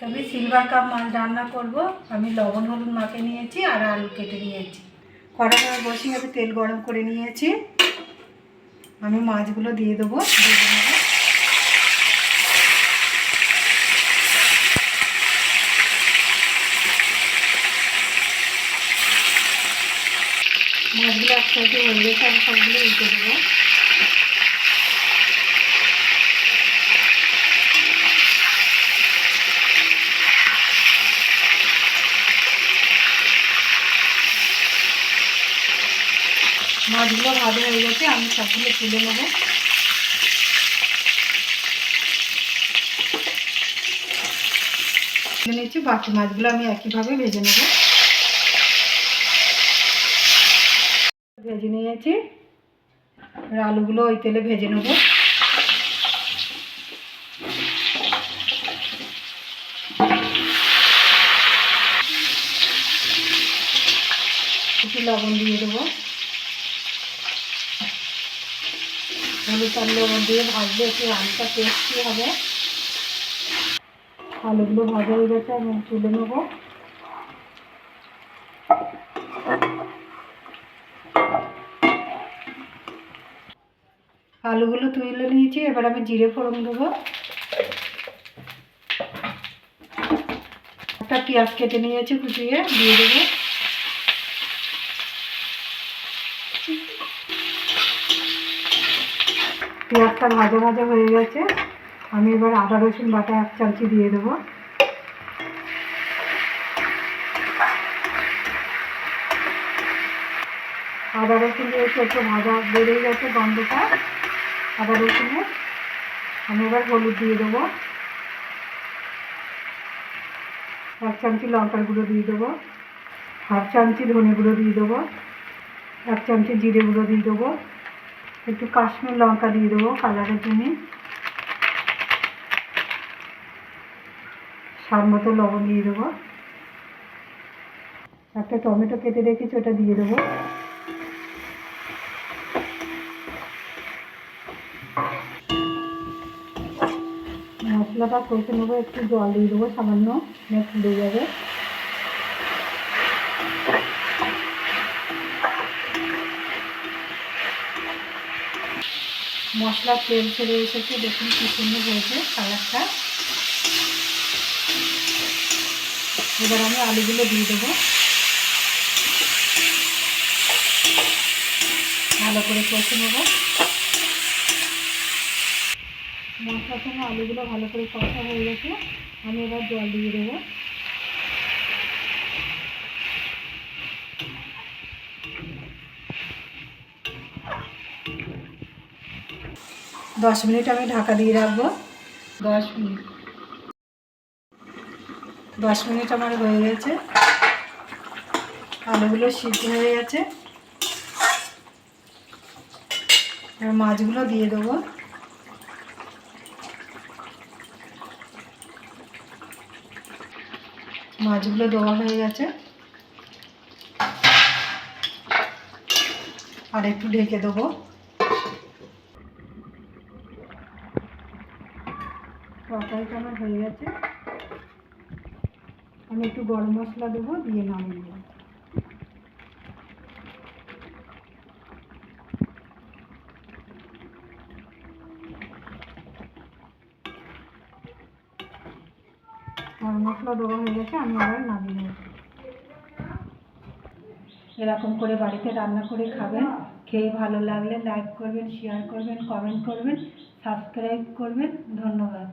আমি silver cup মাছ রান্না করব। আমি লবণ হলুদ মাখিয়ে নিয়েছি আর আলু কেটে নিয়েছি। কড়াই বসিয়ে আমি তেল গরম করে নিয়েছি। আমি মাছগুলো দিয়ে দেবো। মাছগুলো একসাথে হয়ে গেছে, আমি সবগুলো উল্টে দেবো। মাছগুলো ভাজা হয়ে গেছে, আমি সবগুলো তুলে নেবো। তুলে নিচ্ছি, বাকি মাছগুলো আমি একইভাবে ভেজে নেব। ভেজে নিয়েছি, আর আলুগুলো ওই তেলে ভেজে নেব। একটু লবণ দিয়ে দেবো। হলুদ আর লবণ দিয়ে ভাজলে একটু আলুটা টেস্টি হবে। আলুগুলো ভাজা হয়ে গেছে, আমি তুলে নেবো। আলুগুলো তুলে নিয়েছি, এবার আমি জিরে ফোড়ন দেবো। একটা পেঁয়াজ কেটে নিয়েছি, কুচিয়ে দিয়ে দেবো। পেঁয়াজটা ভাজা ভাজা হয়ে গেছে, আমি এবার আদা রসুন বাটা 1 চামচি দিয়ে দেবো। আদা রসুন দিয়ে একটু ভাজা বেড়ে গেছে গন্ধটা আদা রসুনের। আমি এবার হলুদ দিয়ে দেবো। 1 চামচি লঙ্কার গুঁড়ো দিয়ে দেবো। 1/2 চামচি ধনে গুঁড়ো দিয়ে দেবো। 1 চামচি জিরে গুঁড়ো দিয়ে দেবো। একটু কাশ্মীর লঙ্কা দিয়ে দেবো কালারের জন্য। স্বাদ মতো লবণ দিয়ে দেবো। একটা টমেটো কেটে রেখেছি, ওটা দিয়ে দেবো। মশলাটা কষে নেবো, একটু জল দিয়ে দেবো সামান্য, ফুলে যাবে। মশলা তেল ছেড়ে এসেছে, দেখুন কি সুন্দর হয়েছে কালারটা। এবার আমি আলুগুলো দিয়ে দেবো, ভালো করে কষে নেবো। মশলার সঙ্গে আলুগুলো ভালো করে কষা হয়ে গেছে, আমি এবার জল দিয়ে দেবো। দশ মিনিট আমি ঢাকা দিয়ে রাখবো। 10 মিনিট আমার হয়ে গেছে, আলুগুলো সিদ্ধ হয়ে গেছে। এবার মাছগুলো দিয়ে দেবো। মাছগুলো দেওয়া হয়ে গেছে, আর একটু ঢেকে দেবো। তরকারিটা আমার হয়ে গেছে, আমি একটু গরম মশলা দেবো, দিয়ে নামিয়ে দেবো। গরম মশলা দেওয়া হয়ে গেছে, আমি আবার নামিয়ে নেব। এরকম করে বাড়িতে রান্না করে খাবেন। খেয়ে ভালো লাগলে লাইক করবেন, শেয়ার করবেন, কমেন্ট করবেন, সাবস্ক্রাইব করবেন। ধন্যবাদ।